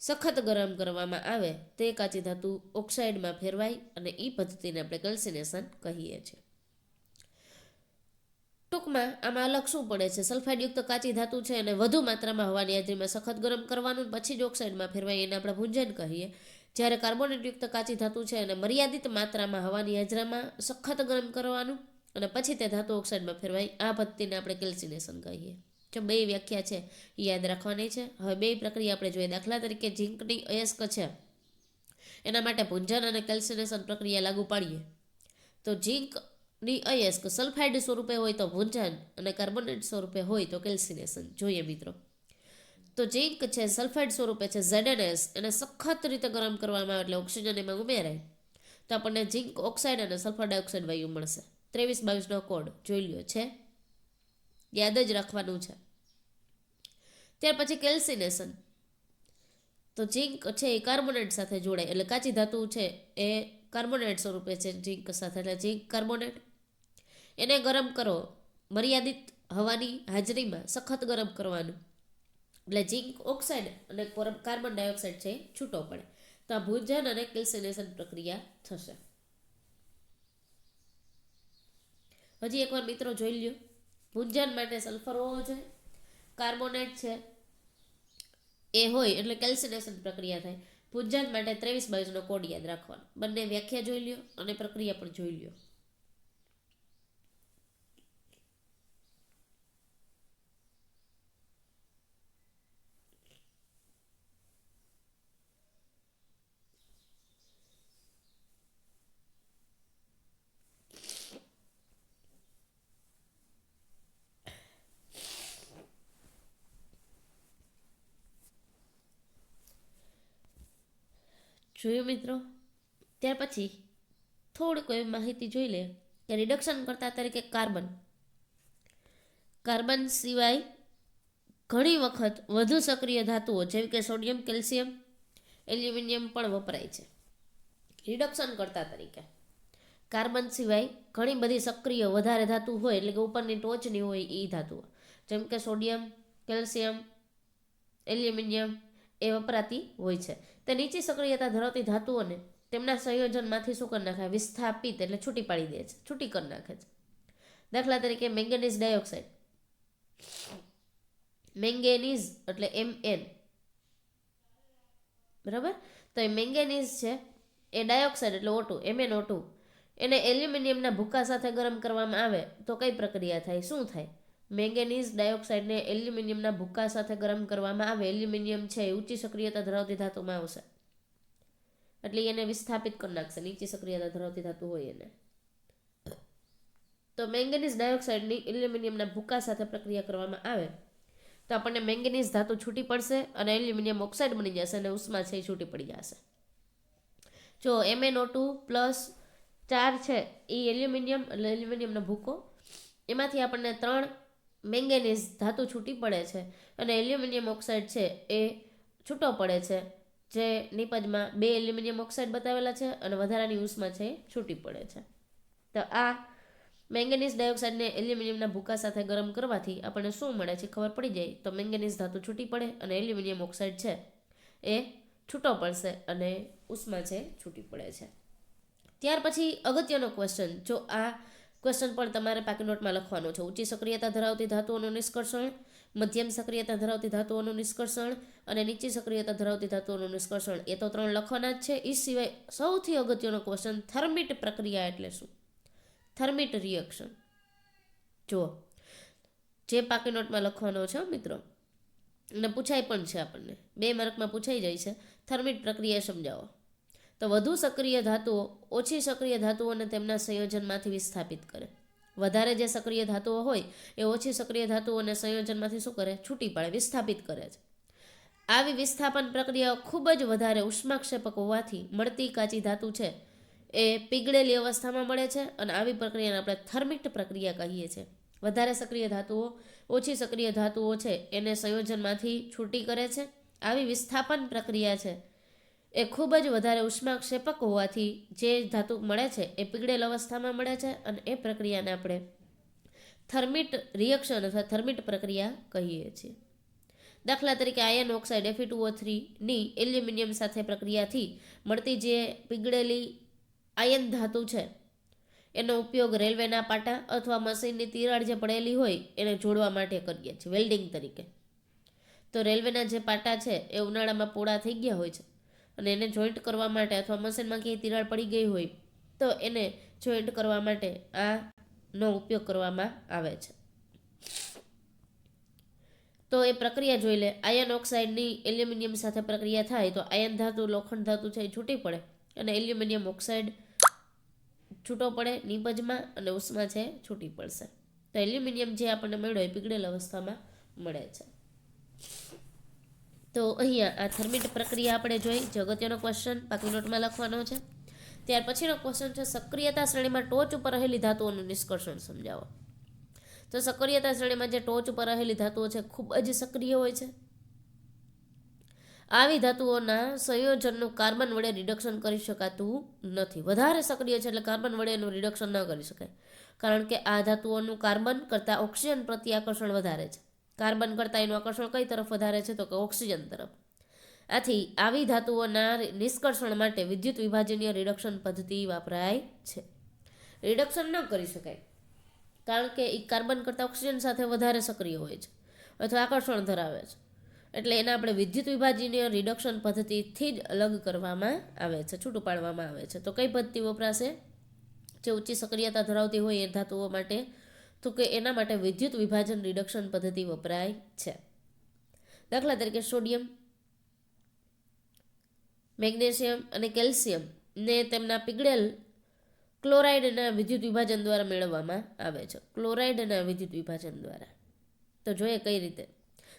સખત ગરમ કરવામાં આવે તે કાચી ધાતુ ઓક્સાઇડમાં ફેરવાય, અને એ પદ્ધતિને આપણે કેલ્સિનેશન કહીએ છીએ. ટૂંકમાં આમાં અલગ શું પડે છે? સલ્ફાઇડ યુક્ત કાચી ધાતુ છે અને વધુ માત્રામાં હવાની હાજરીમાં સખત ગરમ કરવાનું પછી જ ઓક્સાઇડમાં ફેરવાય, એને આપણે ભૂંજન કહીએ. જ્યારે કાર્બોનેટ યુક્ત કાચી ધાતુ છે અને મર્યાદિત માત્રામાં હવાની હાજરીમાં સખત ગરમ કરવાનું અને પછી તે ધાતુ ઓક્સાઇડમાં ફેરવાય, આ પદ્ધતિને આપણે કેલ્સિનેશન કહીએ. જો બે વ્યાખ્યા છે એ યાદ રાખવાની છે. હવે બે પ્રક્રિયા આપણે જોઈએ. દાખલા તરીકે ઝીંકની અયસ્ક છે, એના માટે ભૂંજન અને કેલ્સિનેશન પ્રક્રિયા લાગુ પાડીએ તો ઝીંકની અયસ્ક સલ્ફાઇડ સ્વરૂપે હોય તો ભૂંજન અને કાર્બોનેટ સ્વરૂપે હોય તો કેલ્સિનેશન. જોઈએ મિત્રો, તો ઝીંક છે સલ્ફાઇડ સ્વરૂપે છે ZnS, એને સખત રીતે ગરમ કરવામાં આવે એટલે ઓક્સિજન એમાં ઉમેરાય તો આપણને ઝીંક ઓક્સાઇડ અને સલ્ફર ડાયોક્સાઇડ વાયુ મળશે. 23-22નો કોડ જોઈ લ્યો છે, યાદ જ રાખવાનું છે. ત્યાર પછી કેલ્સિનેશન, તો ઝીંક છે એ કાર્બોનેટ સાથે જોડાય એટલે કાચી ધાતુ છે એ કાર્બોનેટ સ્વરૂપે છે ઝીંક સાથે, એટલે ઝીંક કાર્બોનેટ. એને ગરમ કરો મર્યાદિત હવાની હાજરીમાં સખત ગરમ કરવાનું એટલે ઝીંક ઓક્સાઇડ અને કાર્બન ડાયોક્સાઇડ છે છૂટો પડે, તો આ ભૂંજન અને કેલ્સિનેશન પ્રક્રિયા થશે. હજી એકવાર મિત્રો જોઈ લ્યો. ભૂંજન માટે સલ્ફર હોવો જોઈએ, કાર્બોનેટ છે એ હોય એટલે કેલ્સિનેશન પ્રક્રિયા થાય. ભૂંજન માટે 23-22નો કોડ યાદ રાખવાનો. બંને વ્યાખ્યા જોઈ લ્યો અને પ્રક્રિયા પણ જોઈ લ્યો. જોયું મિત્રો. ત્યાર પછી થોડીક એવી માહિતી જોઈ લે કે રિડક્શન કરતા તરીકે કાર્બન સિવાય ઘણી વખત વધુ સક્રિય ધાતુઓ જેવી કે સોડિયમ, કેલ્શિયમ, એલ્યુમિનિયમ પણ વપરાય છે રિડક્શન કરતા તરીકે. કાર્બન સિવાય ઘણી બધી સક્રિય વધારે ધાતુ હોય એટલે કે ઉપરની ટોચની હોય એ ધાતુઓ જેમ કે સોડિયમ, કેલ્શિયમ, એલ્યુમિનિયમ એ વપરાતી હોય છે. તે નીચી સક્રિયતા ધરાવતી ધાતુઓને તેમના સંયોજનમાંથી શું કરી નાખે? વિસ્થાપિત એટલે છૂટી પાડી દે છે, છૂટી કરી નાખે છે. દાખલા તરીકે મેંગેનીઝ ડાયોક્સાઇડ, મેંગેનીઝ એટલે Mn, બરાબર. તો એ મેંગેનીઝ છે એ ડાયોક્સાઇડ એટલે O2, MnO2 એને એલ્યુમિનિયમના ભૂકા સાથે ગરમ કરવામાં આવે તો કઈ પ્રક્રિયા થાય, શું થાય? મેંગેનીઝ ડાયોક્સાઇડને એલ્યુમિનિયમના ભૂકા સાથે ગરમ કરવામાં આવે, એલ્યુમિનિયમ છે એ ઊંચી સક્રિયતા ધરાવતી ધાતુમાં આવશે, એટલે એને વિસ્થાપિત કરી નાખશે, નીચી સક્રિયતા ધરાવતી ધાતુ હોય એને. તો મેંગેનીઝ ડાયોક્સાઇડની એલ્યુમિનિયમના ભૂકા સાથે પ્રક્રિયા કરવામાં આવે તો આપણને મેંગેનીઝ ધાતુ છૂટી પડશે અને એલ્યુમિનિયમ ઓક્સાઇડ બની જશે અને ઉષ્મા છે એ છૂટી પડી જશે. જો MnO2+4 છે એ એલ્યુમિનિયમ, એટલે એલ્યુમિનિયમનો ભૂકો, એમાંથી આપણને 3 મેંગેનીઝ ધાતુ છૂટી પડે છે અને એલ્યુમિનિયમ ઓક્સાઇડ છે એ છૂટો પડે છે, જે નિપજમાં 2 એલ્યુમિનિયમ ઓક્સાઇડ બતાવેલા છે અને વધારાની ઉષ્મા છે એ છૂટી પડે છે. તો આ મેંગેનીઝ ડાયોક્સાઇડને એલ્યુમિનિયમના ભૂકા સાથે ગરમ કરવાથી આપણને શું મળે છે ખબર પડી જાય તો મેંગેનીઝ ધાતુ છૂટી પડે અને એલ્યુમિનિયમ ઓક્સાઇડ છે એ છૂટો પડશે અને ઉષ્મા છે છૂટી પડે છે. ત્યાર પછી અગત્યનો ક્વેશ્ચન, જો આ ક્વેશ્ચન પણ તમારે પાકી નોટમાં લખવાનો છે. ઊંચી સક્રિયતા ધરાવતી ધાતુઓનું નિષ્કર્ષણ, મધ્યમ સક્રિયતા ધરાવતી ધાતુઓનું નિષ્કર્ષણ અને નીચી સક્રિયતા ધરાવતી ધાતુઓનું નિષ્કર્ષણ, એ તો 3 લખવાના જ છે. એ સિવાય સૌથી અગત્યનો ક્વેશ્ચન, થર્મિટ પ્રક્રિયા એટલે શું? થર્મિટ રિએક્શન. જુઓ, જે પાકી નોટમાં લખવાનો છે મિત્રો, અને પૂછાય પણ છે, આપણને 2 માર્કમાં પૂછાઈ જાય છે. થર્મિટ પ્રક્રિયા સમજાવો. તો વધુ સક્રિય ધાતુઓ ઓછી સક્રિય ધાતુઓને તેમના સંયોજનમાંથી વિસ્થાપિત કરે. વધારે જે સક્રિય ધાતુઓ હોય એ ઓછી સક્રિય ધાતુઓને સંયોજનમાંથી શું કરે? છૂટી પાડે, વિસ્થાપિત કરે છે. આવી વિસ્થાપન પ્રક્રિયાઓ ખૂબ જ વધારે ઉષ્માક્ષેપક હોવાથી મળતી કાચી ધાતુ છે એ પીગળેલી અવસ્થામાં મળે છે અને આવી પ્રક્રિયાને આપણે થર્મિટ પ્રક્રિયા કહીએ છીએ. વધારે સક્રિય ધાતુઓ ઓછી સક્રિય ધાતુઓ છે એને સંયોજનમાંથી છૂટી કરે છે. આવી વિસ્થાપન પ્રક્રિયા છે એ ખૂબ જ વધારે ઉષ્માક્ષેપક હોવાથી જે ધાતુ મળે છે એ પીગળેલ અવસ્થામાં મળે છે અને એ પ્રક્રિયાને આપણે થર્મિટ રિએક્શન અથવા થર્મિટ પ્રક્રિયા કહીએ છીએ. દાખલા તરીકે આયર્ન ઓક્સાઇડ Fe2O3ની એલ્યુમિનિયમ સાથે પ્રક્રિયાથી મળતી જે પીગળેલી આયર્ન ધાતુ છે એનો ઉપયોગ રેલવેના પાટા અથવા મશીનની તિરાડ જે પડેલી હોય એને જોડવા માટે કરીએ છીએ, વેલ્ડિંગ તરીકે. તો રેલવેના જે પાટા છે એ ઉનાળામાં પોળા થઈ ગયા હોય છે અને એને જોઈન્ટ કરવા માટે અથવા મશીનમાં ક્યાંય તિરાડ પડી ગઈ હોય તો એને જોઈન્ટ કરવા માટે આનો ઉપયોગ કરવામાં આવે છે. તો એ પ્રક્રિયા જોઈ લે. આયર્ન ઓક્સાઇડની એલ્યુમિનિયમ સાથે પ્રક્રિયા થાય તો આયર્ન ધાતુ, લોખંડ ધાતુ છે એ છૂટી પડે અને એલ્યુમિનિયમ ઓક્સાઇડ છૂટો પડે નિપજમાં અને ઉષ્મા છે છૂટી પડશે. તો એલ્યુમિનિયમ જે આપણને મળ્યો એ પીગળેલ અવસ્થામાં મળે છે. તો અહીંયા આ થર્મિટ પ્રક્રિયા આપણે જોઈ, જે અગત્યનો ક્વેશ્ચન પાકી નોટમાં લખવાનો છે. ત્યાર પછીનો ક્વેશ્ચન છે સક્રિયતા શ્રેણીમાં ટોચ ઉપર રહેલી ધાતુઓનું નિષ્કર્ષણ સમજાવો. તો સક્રિયતા શ્રેણીમાં જે ટોચ ઉપર રહેલી ધાતુઓ છે ખૂબ જ સક્રિય હોય છે. આવી ધાતુઓના સંયોજનનું કાર્બન વડે રિડક્શન કરી શકાતું નથી. વધારે સક્રિય છે એટલે કાર્બન વડે એનું રિડક્શન ન કરી શકાય, કારણ કે આ ધાતુઓનું કાર્બન કરતાં ઓક્સિજન પ્રત્યે આકર્ષણ વધારે છે. કાર્બન કરતાં એનું આકર્ષણ કઈ તરફ વધારે છે? તો કે ઓક્સિજન તરફ. આથી આવી ધાતુઓના નિષ્કર્ષણ માટે વિદ્યુત વિભાજનીય રિડક્શન પદ્ધતિ વપરાય છે. રિડક્શન ન કરી શકાય કારણ કે એ કાર્બન કરતાં ઓક્સિજન સાથે વધારે સક્રિય હોય છે અથવા આકર્ષણ ધરાવે છે, એટલે એને આપણે વિદ્યુત વિભાજનીય રિડક્શન પદ્ધતિથી જ અલગ કરવામાં આવે છે, છૂટું પાડવામાં આવે છે. તો કઈ પદ્ધતિ વપરાશે જે ઊંચી સક્રિયતા ધરાવતી હોય એ ધાતુઓ માટે? તો કે એના માટે વિદ્યુત વિભાજન રિડક્શન પદ્ધતિ વપરાય છે. દાખલા તરીકે સોડિયમ, મેગ્નેશિયમ અને કેલ્શિયમ ને તેમના પીગળેલ ક્લોરાઇડના વિદ્યુત વિભાજન દ્વારા મેળવવામાં આવે છે. ક્લોરાઇડના વિદ્યુત વિભાજન દ્વારા. તો જોઈએ કઈ રીતે.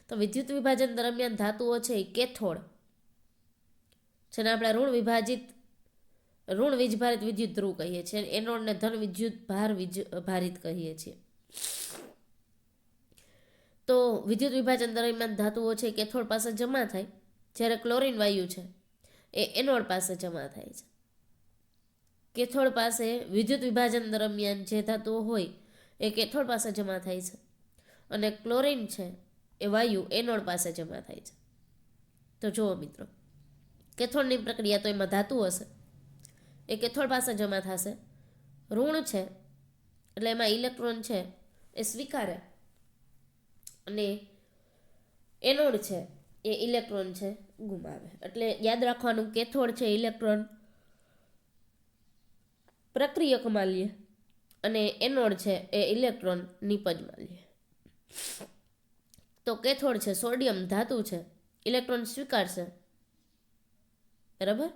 તો વિદ્યુત વિભાજન દરમિયાન ધાતુઓ છે એ કેથોડ, જેને આપણે ઋણ વીજભારિત વિદ્યુત ધ્રુવ કહીએ છીએ, એનોડને ધન વિદ્યુત ભારિત કહીએ છીએ. તો વિદ્યુત વિભાજન દરમિયાન ધાતુઓ છે કેથોડ પાસે જમા થાય, જ્યારે ક્લોરીન વાયુ છે એ એનોડ પાસે જમા થાય છે. કેથોડ પાસે વિદ્યુત વિભાજન દરમિયાન જે ધાતુઓ હોય એ કેથોડ પાસે જમા થાય છે અને ક્લોરીન છે એ વાયુ એનોડ પાસે જમા થાય છે. તો જુઓ મિત્રો, કેથોડની પ્રક્રિયા તો એમાં ધાતુ હશે એ કેથોડ પાસે જમા થશે, ઋણ છે એટલે એમાં ઇલેક્ટ્રોન છે એ સ્વીકારે અને એનોડ છે એ ઇલેક્ટ્રોન છે ગુમાવે. એટલે યાદ રાખવાનું, કેથોડ છે ઇલેક્ટ્રોન પ્રક્રિયકમાં લે અને એનોડ છે એ ઇલેક્ટ્રોન નિપજમાં લે. તો કેથોડ છે સોડિયમ ધાતુ છે, ઇલેક્ટ્રોન સ્વીકારશે, બરાબર,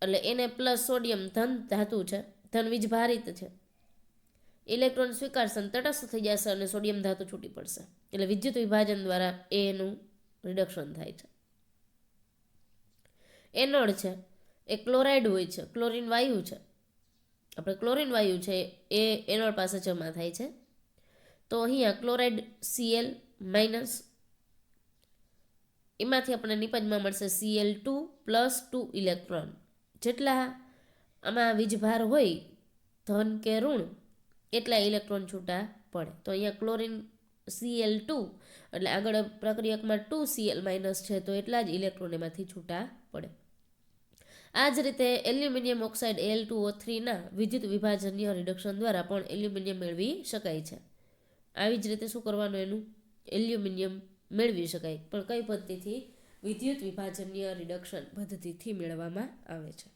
એટલે એને પ્લસ સોડિયમ ધન ધાતુ છે, ધન વીજભારિત છે, ઇલેક્ટ્રોન સ્વીકારશે અને તટસ્થ થઈ જશે અને સોડિયમ ધાતુ છૂટી પડશે. એટલે વિદ્યુત વિભાજન દ્વારા એનું રિડક્શન થાય છે. એનોડ છે એ ક્લોરાઇડ હોય છે, ક્લોરીન વાયુ છે, આપણે ક્લોરીન વાયુ છે એ એનોડ પાસે જમા થાય છે. તો અહીંયા ક્લોરાઇડ Cl માઇનસ, એમાંથી આપણને નિપજમાં મળશે Cl2 પ્લસ 2 ઇલેક્ટ્રોન. જેટલા આમાં વીજભાર હોય ધન કે ઋણ એટલા ઇલેક્ટ્રોન છૂટા પડે. તો અહીંયા ક્લોરીન Cl2 એટલે આગળ પ્રક્રિયકમાં 2Cl માઇનસ છે તો એટલા જ ઇલેક્ટ્રોન એમાંથી છૂટા પડે. આ જ રીતે એલ્યુમિનિયમ ઓક્સાઇડ Al2O3 ના વિદ્યુત વિભાજનીય રિડક્શન દ્વારા પણ એલ્યુમિનિયમ મેળવી શકાય છે. આવી જ રીતે શું કરવાનું, એનું એલ્યુમિનિયમ મેળવી શકાય, પણ કઈ પદ્ધતિથી? વિદ્યુત વિભાજનીય રિડક્શન પદ્ધતિથી મેળવવામાં આવે છે.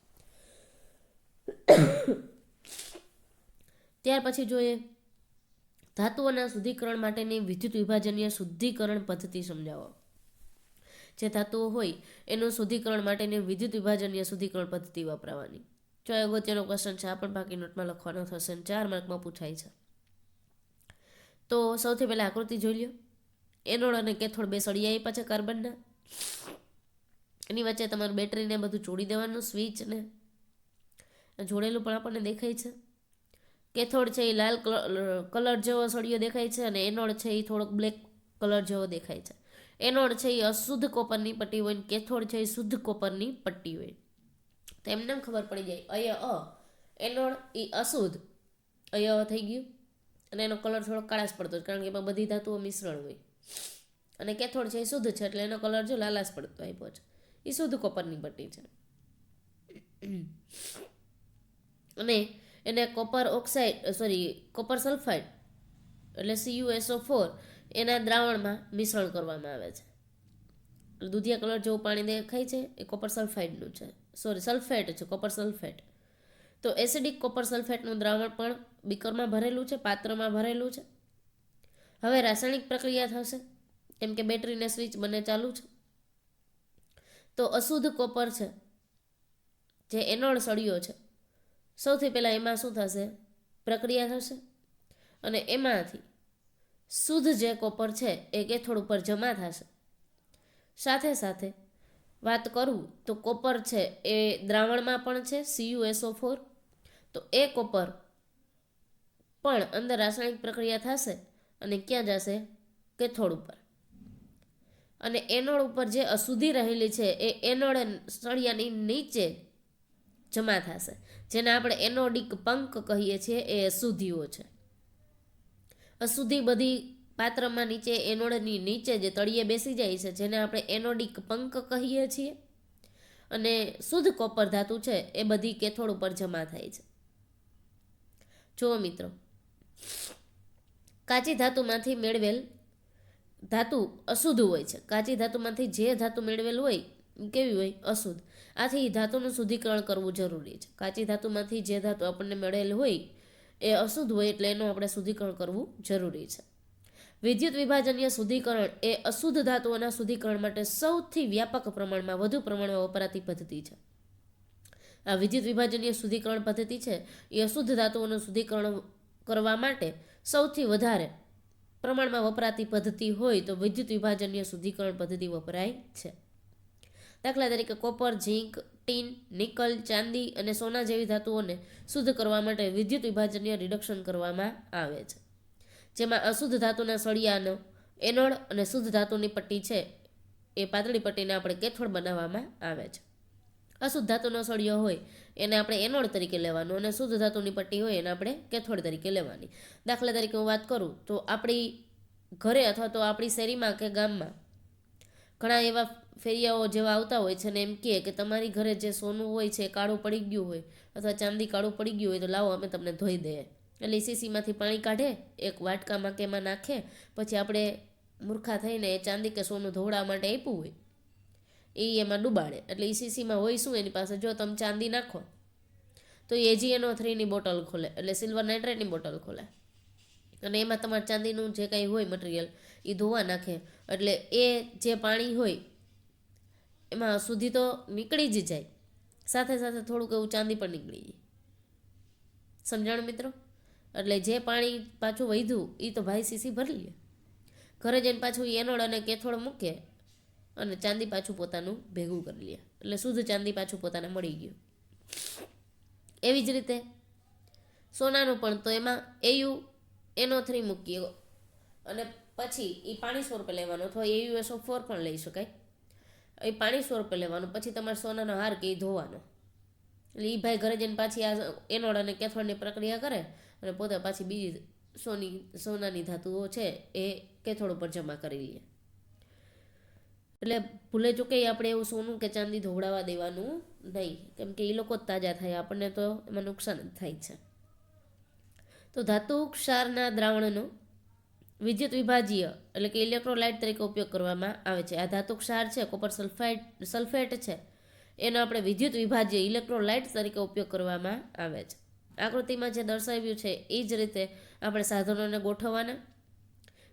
ત્યાર પછી જોઈએ ધાતુઓના શુદ્ધિકરણ માટેની વિદ્યુત વિભાજનીય શુદ્ધિકરણ પદ્ધતિ સમજાવો. જે ધાતુઓ હોય એનું શુદ્ધિકરણ માટેની વિદ્યુત વિભાજનીય શુદ્ધિકરણ પદ્ધતિ વપરાવાની. જો અગત્યનો ક્વેશ્ચન છે, આ પણ બાકી નોટમાં લખવાનો થશે અને 4 માર્કમાં પૂછાય છે. તો સૌથી પહેલાં આકૃતિ જોઈ લો. એનોડ અને કેથોડ બે સળિયા આપ્યા છે કાર્બનના, એની વચ્ચે તમારું બેટરીને બધું જોડી દેવાનું, સ્વિચને જોડેલું પણ આપણને દેખાય છે. કેથોડ છે એ લાલ કલર જેવો સળિયો દેખાય છે અને એનોડ છે એ થોડોક બ્લેક કલર જેવો દેખાય છે. એનોડ છે એ અશુદ્ધ કોપરની પટ્ટી હોય, કેથોડ છે એ શુદ્ધ કોપરની પટ્ટી હોય. તો એમને ખબર પડી જાય અય એનોડ એ અશુદ્ધ અય થઈ ગયું અને એનો કલર થોડો કાળાશ પડતો છે, કારણ કે એમાં બધી ધાતુઓ મિશ્રણ હોય. અને કેથોડ છે એ શુદ્ધ છે એટલે એનો કલર જો લાલાશ પડતો આપ્યો છે, એ શુદ્ધ કોપરની પટ્ટી છે. અને એને કોપર સલ્ફાઇડ એટલે CuSO4 એના દ્રાવણમાં મિશ્રણ કરવામાં આવે છે. દૂધિયા કલર જેવું પાણી દેખાય છે એ કોપર સલ્ફાઇડનું છે, સલ્ફેટ છે, કોપર સલ્ફેટ. તો એસિડિક કોપર સલ્ફેટનું દ્રાવણ પણ બીકરમાં ભરેલું છે, પાત્રમાં ભરેલું છે. હવે રાસાયણિક પ્રક્રિયા થશે કેમ કે બેટરીને સ્વિચ બંને ચાલુ છે. તો અશુદ્ધ કોપર છે જે એનોડ સળિયો છે, સૌથી પહેલાં એમાં શું થશે, પ્રક્રિયા થશે અને એમાંથી શુદ્ધ જે કોપર છે એ કેથોડ ઉપર જમા થશે. સાથે સાથે વાત કરું તો કોપર છે એ દ્રાવણમાં પણ છે CuSO4, તો એ કોપર પણ અંદર રાસાયણિક પ્રક્રિયા થશે અને ક્યાં જશે, કેથોડ ઉપર. અને એનોડ ઉપર જે અશુદ્ધિ રહેલી છે એ એનોડ સળિયાની નીચે જમા થશે, જેને આપણે એનોડિક પંક કહીએ છીએ. એ અશુદ્ધિઓ છે. અશુદ્ધિ બધી પાત્રમાં નીચે એનોડની નીચે જે તળિયે બેસી જાય છે, જેને આપણે એનોડિક પંક કહીએ છીએ. અને શુદ્ધ કોપર ધાતુ છે એ બધી કેથોડ ઉપર જમા થાય છે. જુઓ મિત્રો, કાચી ધાતુમાંથી મેળવેલ ધાતુ અશુદ્ધ હોય છે. કાચી ધાતુમાંથી જે ધાતુ મેળવેલ હોય કેવી હોય, અશુદ્ધ. આથી ધાતુનું શુદ્ધિકરણ કરવું જરૂરી છે. કાચી ધાતુમાંથી જે ધાતુ આપણને મળેલ હોય એ અશુદ્ધ હોય એટલે એનું આપણે શુદ્ધિકરણ કરવું જરૂરી છે. વિદ્યુત વિભાજનીય શુદ્ધિકરણ એ અશુદ્ધ ધાતુઓના શુદ્ધિકરણ માટે સૌથી વ્યાપક પ્રમાણમાં વધુ પ્રમાણમાં વપરાતી પદ્ધતિ છે. આ વિદ્યુત વિભાજનીય શુદ્ધિકરણ પદ્ધતિ છે એ અશુદ્ધ ધાતુઓનું શુદ્ધિકરણ કરવા માટે સૌથી વધારે પ્રમાણમાં વપરાતી પદ્ધતિ હોય તો વિદ્યુત વિભાજનીય શુદ્ધિકરણ પદ્ધતિ વપરાય છે. દાખલા તરીકે કોપર, ઝીંક, ટીન, નિકલ, ચાંદી અને સોના જેવી ધાતુઓને શુદ્ધ કરવા માટે વિદ્યુત વિભાજનીય રિડક્શન કરવામાં આવે છે, જેમાં અશુદ્ધ ધાતુના સળિયાનો એનોડ અને શુદ્ધ ધાતુની પટ્ટી છે એ પાતળી પટ્ટીને આપણે કેથોડ બનાવવામાં આવે છે. અશુદ્ધ ધાતુનો સળિયો હોય એને આપણે એનોડ તરીકે લેવાનું અને શુદ્ધ ધાતુની પટ્ટી હોય એને આપણે કેથોડ તરીકે લેવાની. દાખલા તરીકે હું વાત કરું તો આપણી ઘરે અથવા તો આપણી શેરીમાં કે ગામમાં ઘણા એવા ફેરિયાઓ જેવા આવતા હોય છે ને એમ કહે કે તમારી ઘરે જે સોનું હોય છે કાળું પડી ગયું હોય અથવા ચાંદી કાળું પડી ગયું હોય તો લાવો અમે તમને ધોઈ દઈએ. એટલે સીસીમાંથી પાણી કાઢે, એક વાટકામાં કે એમાં નાખે, પછી આપણે મૂર્ખા થઈને એ ચાંદી કે સોનું ધોવડાવવા માટે આપ્યું હોય એ એમાં ડૂબાડે. એટલે સીસીમાં હોય શું એની પાસે, જો તમે ચાંદી નાખો તો એ AgNO3ની બોટલ ખોલે, એટલે સિલ્વર નાઇટ્રેટની બોટલ ખોલે, અને એમાં તમારે ચાંદીનું જે કાંઈ હોય મટીરિયલ એ ધોવા નાખે, એટલે એ જે પાણી હોય એમાં અશુદ્ધિ તો નીકળી જ જાય, સાથે સાથે થોડુંક એવું ચાંદી પણ નીકળી જાય. સમજાણ મિત્રો? એટલે જે પાણી પાછું વધ્યું એ તો ભાઈ સીસી ભરી લે, ઘરે જઈને પાછું એનોડ અને કેથોડ મૂકે અને ચાંદી પાછું પોતાનું ભેગું કરી લે, એટલે શુદ્ધ ચાંદી પાછું પોતાને મળી ગયું. એવી જ રીતે સોનાનું પણ, તો એમાં AuNO3 મૂકીએ અને પછી એ પાણી સ્વરૂપે લેવાનો, અથવા AuSO4 પણ લઈ શકાય. એ પાણી સ્વરૂપે લેવાનું, પછી તમારે સોનાનો હાર કે એ ધોવાનો, એટલે એ ભાઈ ઘરે જઈને પાછી આ એનોડ અને કેથોડની પ્રક્રિયા કરે અને પોતે પાછી બીજી સોનાની ધાતુઓ છે એ કેથોડ ઉપર જમા કરી લે. એટલે ભૂલે ચૂકે આપણે એવું સોનું કે ચાંદી ધોવડાવવા દેવાનું નહીં, કેમ કે એ લોકો જ તાજા થાય, આપણને તો એમાં નુકસાન જ થાય છે. તો ધાતુ ક્ષારના દ્રાવણનો વિદ્યુત વિભાજ્ય એટલે કે ઇલેક્ટ્રોલાઇટ તરીકે ઉપયોગ કરવામાં આવે છે. આ ધાતુ ક્ષાર છે, કોપર સલ્ફેટ છે, એનો આપણે વિદ્યુત વિભાજ્ય ઇલેક્ટ્રોલાઇટ તરીકે ઉપયોગ કરવામાં આવે છે. આકૃતિમાં જે દર્શાવ્યું છે એ જ રીતે આપણે સાધનોને ગોઠવવાના.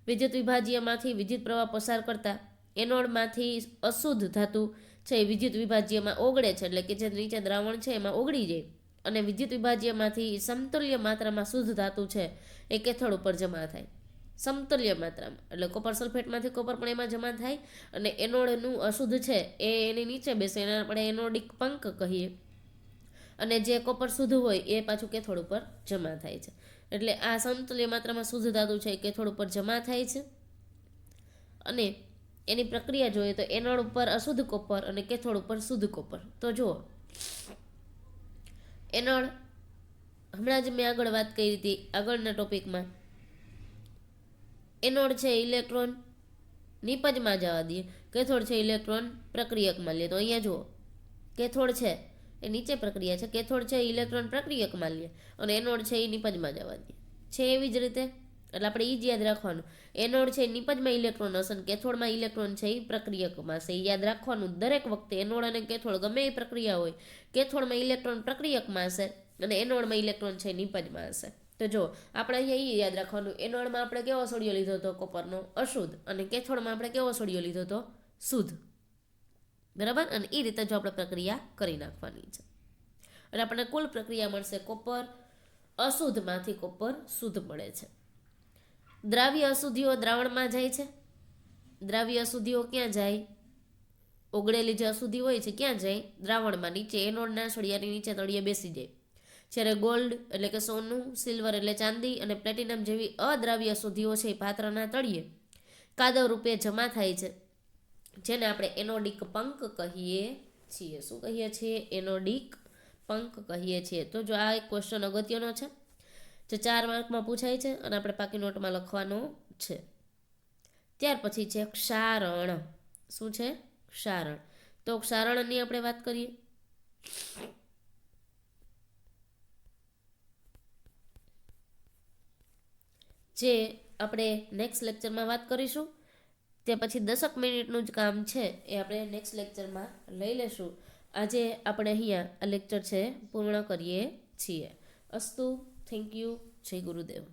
વિદ્યુત વિભાજ્યમાંથી વિદ્યુત પ્રવાહ પસાર કરતા એનોડમાંથી અશુદ્ધ ધાતુ છે એ વિદ્યુત વિભાજ્યમાં ઓગળે છે, એટલે કે જે નીચે દ્રાવણ છે એમાં ઓગળી જાય, અને વિદ્યુત વિભાજ્યમાંથી સમતુલ્ય માત્રામાં શુદ્ધ ધાતુ છે એ કેથોડ ઉપર જમા થાય, સમતુલ્ય માત્રામાં. એટલે કોપર સલ્ફેટમાંથી કોપર પણ એમાં જમા થાય, અને એનોડનું અશુદ્ધ છે એ એની નીચે બેસે, એને આપણે એનોડિક પંક કહીએ, અને જે કોપર શુદ્ધ હોય એ પાછું કેથોડ ઉપર જમા થાય છે. એટલે આ સમતુલ્ય માત્રામાં શુદ્ધ ધાતુ છે એ કેથોડ ઉપર જમા થાય છે, અને એની પ્રક્રિયા જોઈએ તો એનોડ ઉપર અશુદ્ધ કોપર અને કેથોડ ઉપર શુદ્ધ કોપર. તો જુઓ, એનોડ હમણાં જ મેં આગળ વાત કરી હતી આગળના ટોપિકમાં, એનોડ છે ઇલેક્ટ્રોન નિપજમાં જવા દઈએ, કેથોડ છે ઇલેક્ટ્રોન પ્રક્રિયકમાં લે. તો અહીંયા જુઓ, કેથોડ છે એ નીચે પ્રક્રિયા છે, કેથોડ છે ઇલેક્ટ્રોન પ્રક્રિયકમાં લે, અને એનોડ છે એ નિપજમાં જવા દે છે. એવી જ રીતે એટલે આપણે એ જ યાદ રાખવાનું, એનોડ છે નિપજમાં ઇલેક્ટ્રોન હશે, કેથોડમાં ઇલેક્ટ્રોન છે એ પ્રક્રિયકમાં હશે. એ યાદ રાખવાનું દરેક વખતે, એનોડ અને કેથોડ ગમે એ પ્રક્રિયા હોય, કેથોડમાં ઇલેક્ટ્રોન પ્રક્રિયકમાં હશે અને એનોડમાં ઇલેક્ટ્રોન છે નિપજમાં હશે. તો જો આપણે અહીંયા એ યાદ રાખવાનું, એનોડમાં આપણે કેવો સોડિયો લીધો હતો કોપરનો અશુદ્ધ, અને કેથોડમાં આપણે કેવો સોડિયો લીધો હતો શુદ્ધ, બરાબર. અને એ રીતે જો આપણે પ્રક્રિયા કરી નાખવાની છે, અને આપણને કુલ પ્રક્રિયા મળશે કોપર અશુદ્ધમાંથી કોપર શુદ્ધ મળે છે. દ્રાવ્ય અશુદ્ધિઓ દ્રાવણમાં જાય છે. દ્રાવ્ય અશુદ્ધિઓ ક્યાં જાય? ઓગળેલી જે અશુદ્ધિ હોય છે ક્યાં જાય? દ્રાવણમાં, નીચે એનોડના સળિયાની નીચે તળિયે બેસી જાય. જ્યારે ગોલ્ડ એટલે કે સોનું, સિલ્વર એટલે ચાંદી, અને પ્લેટિનમ જેવી અદ્રાવ્ય અશુદ્ધિઓ છે એ પાત્રના તળિયે કાદવ રૂપે જમા થાય છે, જેને આપણે એનોડિક પંક કહીએ છીએ. શું કહીએ છીએ? એનોડિક પંક કહીએ છીએ. તો જો આ એક ક્વેશ્ચન અગત્યનો છે, જે 4 માર્કમાં પૂછાય છે અને આપણે પાકી નોટમાં લખવાનો છે. ત્યાર પછી છે ક્ષારણ. શું છે? ક્ષારણ. તો ક્ષારણની આપણે વાત કરીએ. જે આપણે નેક્સ્ટ લેક્ચરમાં વાત કરીશું. તે પછી 10 મિનિટનું જ કામ છે એ આપણે નેક્સ્ટ લેક્ચરમાં લઈ લેશું. આજે આપણે અહીંયા આ લેક્ચર છે પૂર્ણ કરીએ છીએ. અસ્તુ. Thank you. જય ગુરુદેવ.